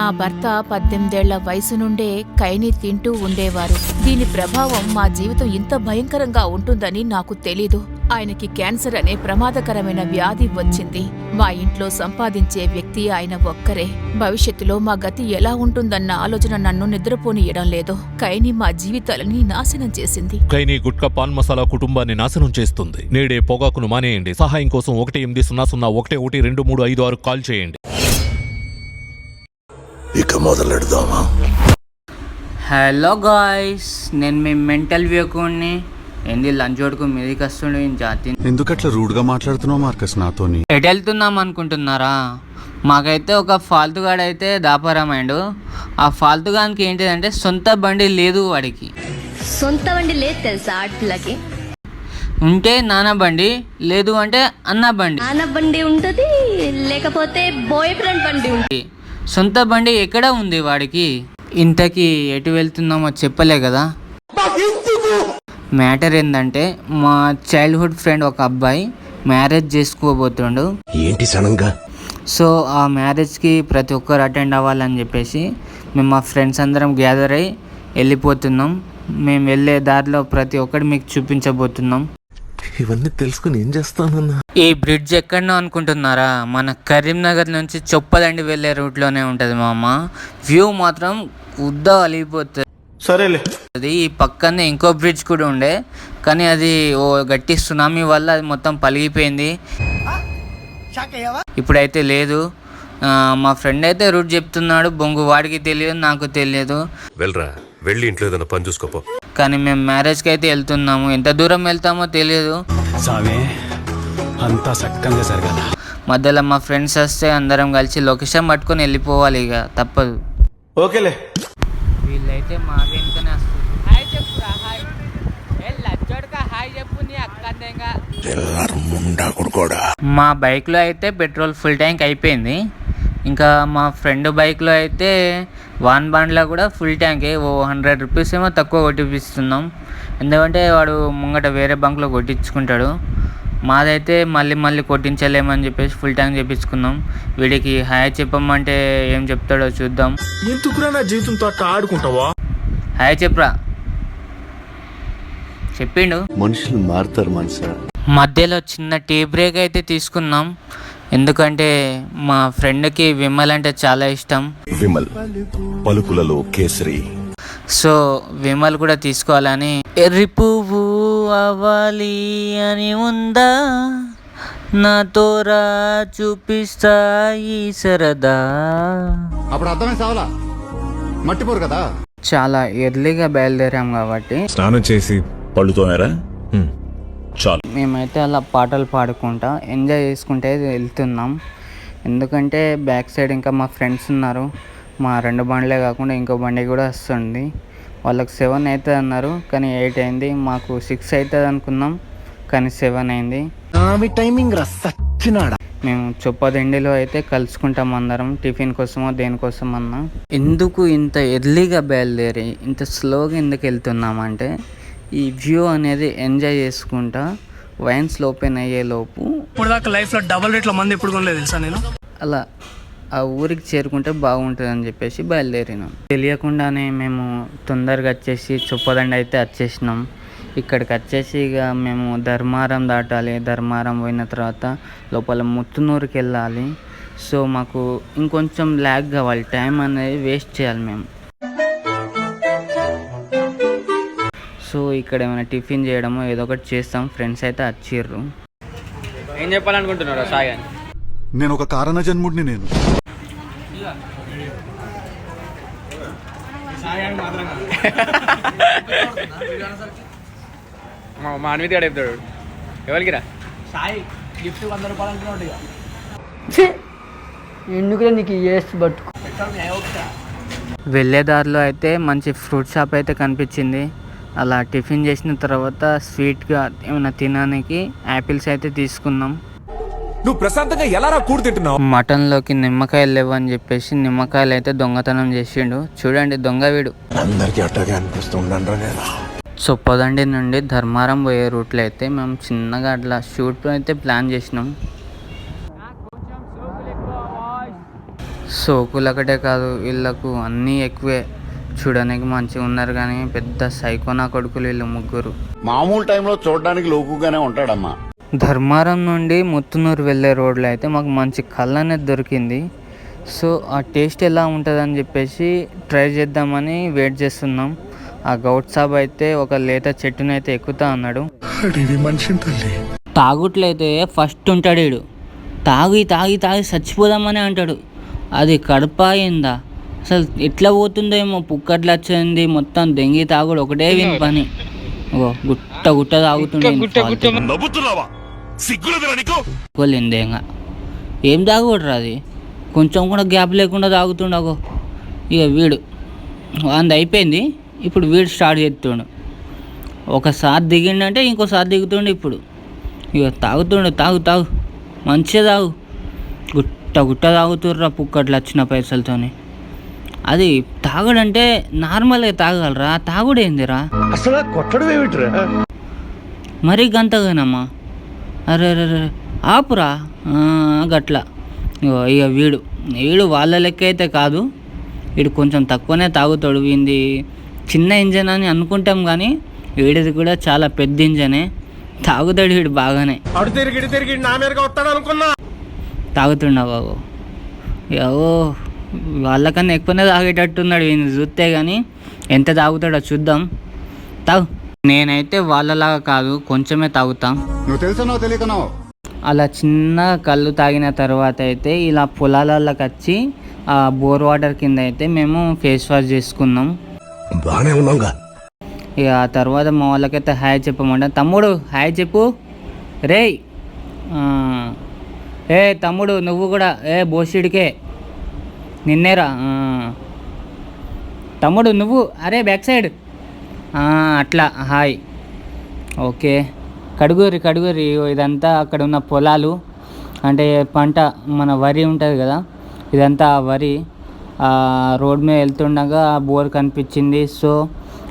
నా భర్త 18 ఏళ్ల వయసు నుండే కైని తింటూ ఉండేవారు. దీని ప్రభావం మా జీవితం ఇంత భయంకరంగా ఉంటుందని నాకు తెలీదు. ఆయనకి క్యాన్సర్ అనే ప్రమాదకరమైన వ్యాధి వచ్చింది. మా ఇంట్లో సంపాదించే వ్యక్తి ఆయన ఒక్కరే. భవిష్యత్తులో మా గతి ఎలా ఉంటుందన్న ఆలోచన నన్ను నిద్రపోనియడం లేదు. కైని మా జీవితాలని నాశనం చేసింది. కైని గుట్కా పాన్ మసాలా కుటుంబాన్ని నాశనం చేస్తుంది. నేడే పొగాకును మానేయండి. సహాయం కోసం 1800 కాల్ చేయండి. ఇక మొదలెడదామా? హలో గాయ్స్, నేను మీ మెంటల్ వ్యూకుని ఏంది లంచ్ వరకు మీదికి వస్తుండే జాతి. ఎందుకట్లా రూడ్గా మాట్లాడుతున్నావు మార్కస్ నాతోని? ఎటు వెళ్తున్నాం అనుకుంటున్నారా? మాకైతే ఒక ఫాల్తుగాడైతే దాపరమైండు. ఆ ఫాల్తుగానికి ఏంటిదంటే సొంత బండి లేదు. వాడికి సొంత బండి లేదు తెలుసా? ఆడపిల్లకి ఉంటే నాన్న బండి, లేదు అంటే అన్న బండి. నాన్న బండి ఉంటుంది, లేకపోతే బాయ్ ఫ్రెండ్ బండి ఉంటుంది. సొంత బండి ఎక్కడ ఉంది వాడికి? ఇంతకీ ఎటు వెళ్తున్నామో చెప్పలే కదా. మ్యాటర్ ఏంటంటే మా చైల్డ్హుడ్ ఫ్రెండ్ ఒక అబ్బాయి మ్యారేజ్ చేసుకోబోతుండు. ఏంటి సడన్గా? సో ఆ మ్యారేజ్కి ప్రతి ఒక్కరు అటెండ్ అవ్వాలని చెప్పేసి మేము మా ఫ్రెండ్స్ అందరం గ్యాదర్ అయ్యి వెళ్ళిపోతున్నాం. మేము వెళ్ళే దారిలో ప్రతి ఒక్కటి మీకు చూపించబోతున్నాం. ఇవన్నీ తెలుసుకుని ఏం చేస్తానన్నా? ఈ బ్రిడ్జ్ ఎక్కడనో అనుకుంటున్నారా? మన కరీంనగర్ నుంచి చొప్పదండి వెళ్ళే రూట్లోనే ఉంటుంది మామ. వ్యూ మాత్రం ఉద్దా అలిగిపోతుంది. సరేలే. ఈ పక్కనే ఇంకో బ్రిడ్జ్ కూడా ఉండే, కానీ అది ఓ గట్టి సునామీ వల్ల అది మొత్తం పలిగిపోయింది. ఇప్పుడైతే లేదు. మా ఫ్రెండ్ అయితే రూట్ చెప్తున్నాడు. బొంగు వాడికి తెలియదు, నాకు తెలియదు. వెళ్ళరా, వెళ్ళి ఇంట్లో ఏదైనా పని చూసుకోపో. కానీ మేము మ్యారేజ్కి అయితే వెళ్తున్నాము. ఎంత దూరం వెళ్తామో తెలియదు. అంతా సక్కంగా జరగాల. మధ్యలో మా ఫ్రెండ్స్ వస్తే అందరం కలిసి లొకేషన్ పట్టుకొని వెళ్ళిపోవాలి. ఇక తప్పదు. ఓకేలే. వీళ్ళైతే మా వెనుకనే వస్తారు. మా బైక్లో అయితే పెట్రోల్ ఫుల్ ట్యాంక్ అయిపోయింది. ఇంకా మా ఫ్రెండ్ బైక్లో అయితే వాన్ బండ్లో కూడా ఫుల్ ట్యాంకే. ఓ 100 రూపీస్ ఏమో తక్కువ కొట్టిపిస్తున్నాం. ఎందుకంటే వాడు ముంగట వేరే బంక్లో కొట్టించుకుంటాడు. మాదైతే మళ్ళీ కొట్టించలేమని చెప్పేసి ఫుల్ ట్యాంక్ చేపించుకున్నాం. వీడికి హాయ్ చెప్పమంటే ఏం చెప్తాడో చూద్దాం. ఎందుకురా నా జీవితంతో అట్లా ఆడుకుంటావా? హాయ్ చెప్పరా. చెప్పిండు. మనుషులు మారుతారు మనసా. మధ్యలో చిన్న టీ బ్రేక్ అయితే తీసుకున్నాం. ఎందుకంటే మా ఫ్రెండ్కి విమల్ అంటే చాలా ఇష్టం. విమల్ పలుకులలో కేసరి. సో విమల్ కూడా తీసుకోవాలని. ఎర్రి పువ్వు అవ్వాలి అని ఉందా, నాతో రా చూపిస్తా ఈ సరదా. అప్పుడు అర్థమే సావలా, మట్టిపోరు కదా. చాలా ఎర్లీగా బయలుదేరాం కాబట్టి స్నానం చేసి పళ్ళుతోనేరా చాలు. మేమైతే అలా పాటలు పాడుకుంటా ఎంజాయ్ చేసుకుంటే వెళ్తున్నాం. ఎందుకంటే బ్యాక్ సైడ్ ఇంకా మా ఫ్రెండ్స్ ఉన్నారు. మా 2 బండ్లే కాకుండా ఇంకో బండి కూడా వస్తుంది. వాళ్ళకి 7 అవుతుంది అన్నారు, కానీ 8 అయింది. మాకు 6 అవుతుంది అనుకున్నాం, కానీ 7 అయింది. మేము చొప్పదండిలో అయితే కలుసుకుంటాం అందరం, టిఫిన్ కోసమో దేనికోసం అన్నా. ఎందుకు ఇంత ఎర్లీగా బయలుదేరి ఇంత స్లోగా ఎందుకు వెళ్తున్నామంటే ఈ వ్యూ అనేది ఎంజాయ్ చేసుకుంటా వైన్స్ ఓపెన్ అయ్యేలోపు ఇప్పుడు దాకా లైఫ్లో డబుల్ రేట్ల మంది ఎప్పుడు కొనలేదు తెలుసా నేను. అలా ఆ ఊరికి చేరుకుంటే బాగుంటుంది అని చెప్పేసి బయలుదేరినాం. తెలియకుండానే మేము తొందరగా వచ్చేసి చొప్పదండి అయితే వచ్చేసినాం. ఇక్కడికి వచ్చేసి ఇక మేము ధర్మారం దాటాలి. ధర్మారం పోయిన తర్వాత లోపల ముత్తునూరుకి వెళ్ళాలి. సో మాకు ఇంకొంచెం ల్యాగ్ కావాలి, టైం అనేది వేస్ట్ చేయాలి మేము. సో ఇక్కడ ఏమైనా టిఫిన్ చేయడమో ఏదో ఒకటి చేస్తాం. ఫ్రెండ్స్ అయితే వచ్చిర్రు. ఏం చెప్పాలనుకుంటున్నారా సాయి? నేను ఒక కారణ జన్ముడిని. నేను మాన్వితి అడుగుతాడు ఎవరికి రా సాయి గిఫ్ట్ 100 రూపాయలు అంటున్నాడు. ఎందుకు నీకు పట్టుకో. వెళ్ళే దారిలో అయితే మంచి ఫ్రూట్ షాప్ అయితే కనిపించింది. అలా టిఫిన్ చేసిన తర్వాత స్వీట్గా ఏమైనా తినడానికి యాపిల్స్ అయితే తీసుకున్నాం. నువ్వు ప్రశాంతంగా ఎలా కూర్చుంటున్నావు? మటన్లోకి నిమ్మకాయలు లేవని చెప్పేసి నిమ్మకాయలు అయితే దొంగతనం చేసిండు. చూడండి దొంగ వీడు. అందరికీ అట్టగా అనిపిస్తుండరా నేను. చొప్పదండి నుండి ధర్మారం పోయే రూట్లో అయితే మేము చిన్నగా అట్లా షూట్ అయితే ప్లాన్ చేసినాం. సోకులు ఒకటే కాదు, వీళ్ళకు అన్నీ ఎక్కువే. చూడడానికి మంచిగా ఉన్నారు కానీ పెద్ద సైకోనా కొడుకులు వీళ్ళు ముగ్గురు. మామూలు టైంలో చూడడానికి లోకుగానే ఉంటాడమ్మా. ధర్మారం నుండి ముత్తునూరు వెళ్ళే రోడ్లో అయితే మాకు మంచి కళ్ళు అనేది దొరికింది. సో ఆ టేస్ట్ ఎలా ఉంటుందని చెప్పేసి ట్రై చేద్దామని వెయిట్ చేస్తున్నాం. ఆ గౌట్ సాబ్ అయితే ఒక లేత చెట్టునైతే ఎక్కుతా అన్నాడు. తాగుట్లయితే ఫస్ట్ ఉంటాడు వీడు. తాగి తాగి తాగి చచ్చిపోదామని అంటాడు. అది కడప అయిందా అసలు ఎట్లా పోతుందో ఏమో, పుక్కట్లు వచ్చింది మొత్తం. దెంగి తాగుడు ఒకటే విని పని. ఓ గుట్ట గుట్ట తాగుతుండే. ఏం తాగుడురా అది, కొంచెం కూడా గ్యాప్ లేకుండా తాగుతుండగో. ఇక వీడు అంది అయిపోయింది, ఇప్పుడు వీడు స్టార్ట్ చేస్తుండు. ఒకసారి దిగిండంటే ఇంకోసారి దిగుతుండు. ఇప్పుడు ఇక తాగుతుండు, తాగు తాగు మంచిగా తాగు. గుట్ట గుట్ట తాగుతుర్రా పుక్కట్లు వచ్చిన పైసలతోని. అది తాగుడంటే నార్మల్గా తాగలరా, తాగుడేందిరా అసలు కొట్టడం ఏమిట్రా? మరీ గంతగానమ్మా. అరే అరే ఆపురా గట్లా. ఇక వీడు వాళ్ళ లెక్క అయితే కాదు, వీడు కొంచెం తక్కువనే తాగుతాడు. వీడిది చిన్న ఇంజన్ అని అనుకుంటాం కానీ వీడిది కూడా చాలా పెద్ద ఇంజనే. తాగుతాడు వీడు బాగానే. అడు తిరిగి తిరిగి నా మీదగా వస్తాడు అనుకున్నా. తాగుతుండా బాబు. ఓ వాళ్ళకన్నా ఎక్కువనే తాగేటట్టున్నాడు వీడిని చూస్తే, కానీ ఎంత తాగుతాడో చూద్దాం. తాగు. నేనైతే వాళ్ళలాగా కాదు, కొంచెమే తాగుతా. నువ్వు తెలుసునో తెలియకనో అలా చిన్న కళ్ళు తాగిన తర్వాత అయితే ఇలా పొలాలలోకి వచ్చి ఆ బోర్ వాటర్ కింద అయితే మేము ఫేస్ వాష్ చేసుకున్నాం. బాగానే ఉన్నాంగా. ఇక ఆ తర్వాత మా వాళ్ళకైతే హాయ్ చెప్పమంట. తమ్ముడు హాయ్ చెప్పు రేయ్. ఏ తమ్ముడు నువ్వు కూడా బోసిడికే నిన్నేరా. తమ్ముడు నువ్వు అరే బ్యాక్ సైడ్ అట్లా హాయ్. ఓకే కడుగురి. ఇదంతా అక్కడ ఉన్న పొలాలు, అంటే పంట మన వరి ఉంటుంది కదా, ఇదంతా వరి. రోడ్ మీద వెళ్తుండగా బోర్ కనిపించింది. సో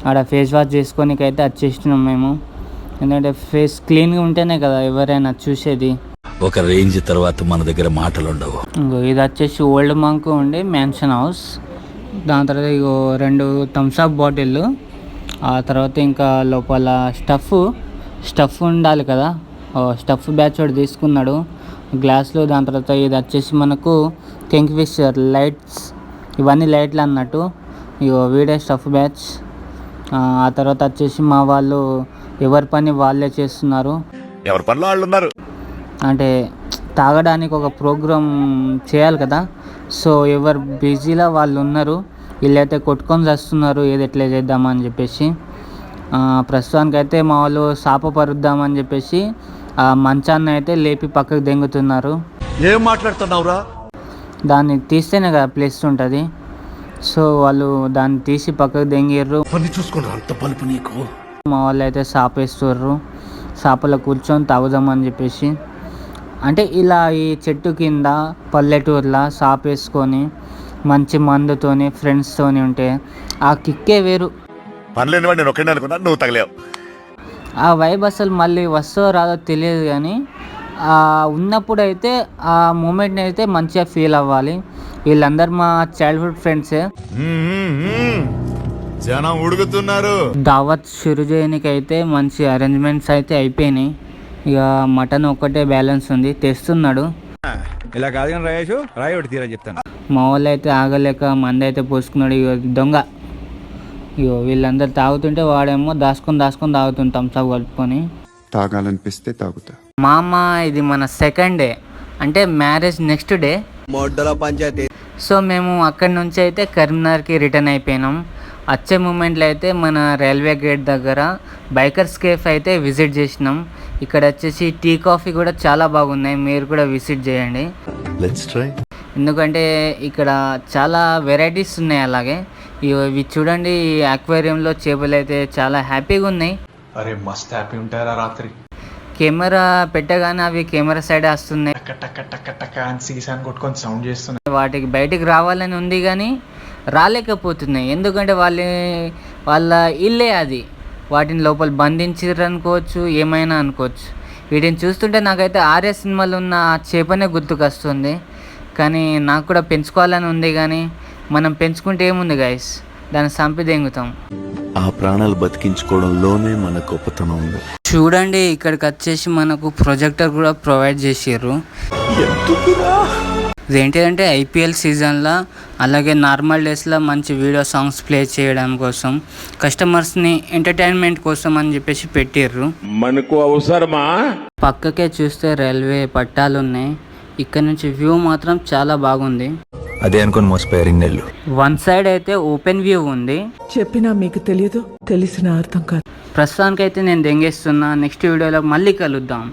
ఆడ ఫేస్ వాష్ చేసుకోనికైతే వచ్చేసినాం మేము. ఎందుకంటే ఫేస్ క్లీన్గా ఉంటేనే కదా ఎవరైనా చూసేది. ఒక రేంజ్ తర్వాత మన దగ్గర మాటలు ఉండవు. ఇది వచ్చేసి ఓల్డ్ మంక్ ఉండే మ్యాన్షన్ హౌస్. దాని తర్వాత ఇగో 2 థమ్స్అప్ బాటిళ్ళు. ఆ తర్వాత ఇంకా లోపల స్టఫ్ ఉండాలి కదా, స్టఫ్ బ్యాచ్ వాడు తీసుకున్నాడు గ్లాసులు. దాని తర్వాత ఇది వచ్చేసి మనకు కింగ్ ఫిషర్ లైట్స్, ఇవన్నీ లైట్లు అన్నట్టు. ఇగో వీడే స్టఫ్ బ్యాచ్. ఆ తర్వాత వచ్చేసి మా వాళ్ళు ఎవరి పని వాళ్ళే చేస్తున్నారు. ఎవరి పనిలో వాళ్ళు ఉన్నారు. అంటే తాగడానికి ఒక ప్రోగ్రామ్ చేయాలి కదా, సో ఎవరు బిజీలో వాళ్ళు ఉన్నారు. వీళ్ళైతే కొట్టుకొని చేస్తున్నారు ఏది ఎట్లా చేద్దామని చెప్పేసి. ప్రస్తుతానికి అయితే మా వాళ్ళు సాప పరుద్దామని చెప్పేసి ఆ మంచాన్ని అయితే లేపి పక్కకు దెంగుతున్నారు. ఏం మాట్లాడుతున్నావురా? దాన్ని తీస్తేనే కదా ప్లేస్ ఉంటుంది. సో వాళ్ళు దాన్ని తీసి పక్కకు దెంగిర్రు. చూసుకున్నా అంత పలుపు నీకు. మా వాళ్ళు అయితే సాప వేస్తుర్రు. సాపలో కూర్చొని తాగుదామని చెప్పేసి. అంటే ఇలా ఈ చెట్టు కింద పల్లెటూరులా సాప వేసుకొని మంచి మందుతోని ఫ్రెండ్స్తోని ఉంటే ఆ కిక్కే వేరు. పనిలేని వాడు నేను ఒక్కడే అనుకున్నా, నువ్వు తగలేవు. ఆ వైబ్ అసలు మళ్ళీ వస్తో రాదో తెలియదు, కానీ ఉన్నప్పుడు అయితే ఆ మూమెంట్ని అయితే మంచిగా ఫీల్ అవ్వాలి. వీళ్ళందరూ మా చైల్డ్హుడ్ ఫ్రెండ్సే. జనం ఉడుకుతున్నారు. దావత్ షురు చేయడానికి అయితే మంచి అరేంజ్మెంట్స్ అయితే అయిపోయినాయి. ఇక మటన్ ఒక్కటే బ్యాలెన్స్ ఉంది, తెస్తున్నాడు. ఇలా కాదు కానీ రాయేషు రాయి ఒకటి తీరా చెప్తాను. మా వాళ్ళు అయితే ఆగలేక మంది అయితే పోసుకున్నాడు. ఇక దొంగ. ఇగో వీళ్ళందరూ తాగుతుంటే వాడేమో దాచుకొని తాగుతుంది థమ్స్అప్ కలుపుకొని. తాగాలనిపిస్తే తాగుతా. మా అమ్మ ఇది మన సెకండ్ డే, అంటే మ్యారేజ్ నెక్స్ట్ డే. సో మేము అక్కడి నుంచి అయితే కరీంనగర్కి రిటర్న్ అయిపోయినాం. వచ్చే మూమెంట్లో అయితే మన రైల్వే గేట్ దగ్గర బైకర్స్ కేఫ్ అయితే విజిట్ చేసినాం. ఇక్కడ వచ్చేసి టీ కాఫీ కూడా చాలా బాగున్నాయి, మీరు కూడా విజిట్ చేయండి. Let's try. ఎందుకంటే ఇక్కడ చాలా వెరైటీస్ ఉన్నాయి. అలాగే ఇవి చూడండి, ఈ అక్వేరియంలో చేపలు అయితే చాలా హ్యాపీగా ఉన్నాయి. అరే మస్త్ హ్యాపీ ఉంటారా రాత్రి. కెమెరా పెట్టగానే అవి కెమెరా సైడ్ వస్తున్నాయి, సీసాన్ని కొట్టుకొని సౌండ్ చేస్తున్నాయి. వాటికి బయటికి రావాలని ఉంది కానీ రాలేకపోతున్నాయి. ఎందుకంటే వాళ్ళ ఇల్లే అది, వాటిని లోపల బంధించారు అనుకోవచ్చు, ఏమైనా అనుకోవచ్చు. వీటిని చూస్తుంటే నాకైతే ఆర్య సినిమాలో ఉన్న చేపనే గుర్తుకొస్తుంది. కానీ నాకు కూడా పెంచుకోవాలని ఉంది, కానీ మనం పెంచుకుంటే ఏముంది గైస్, దాన్ని చంపి దెంగుతాం. ఆ ప్రాణాలు బతికించుకోవడంలోనే మన గొప్పతనం ఉంది. చూడండి, ఇక్కడికి వచ్చేసి మనకు ప్రొజెక్టర్ కూడా ప్రొవైడ్ చేసారు. ఇదేంటిదంటే ఐపీఎల్ సీజన్లో అలాగే నార్మల్ డేస్లో మంచి వీడియో సాంగ్స్ ప్లే చేయడం కోసం, కస్టమర్స్ని ఎంటర్టైన్మెంట్ కోసం అని చెప్పేసి పెట్టిర్రు. మనకు అవసరమా? పక్కకే చూస్తే రైల్వే పట్టాలు ఉన్నాయి. ఇక్కడ నుంచి వ్యూ మాత్రం చాలా బాగుంది. అదే అనుకుని మోసపోయారు నెల్లు. వన్ సైడ్ అయితే ఓపెన్ వ్యూ ఉంది. చెప్పినా మీకు తెలియదు, తెలిసిన అర్థం కాదు. ప్రస్తుతానికైతే నేను దెంగేస్తున్నా. నెక్స్ట్ వీడియోలో మళ్ళీ కలుద్దాం.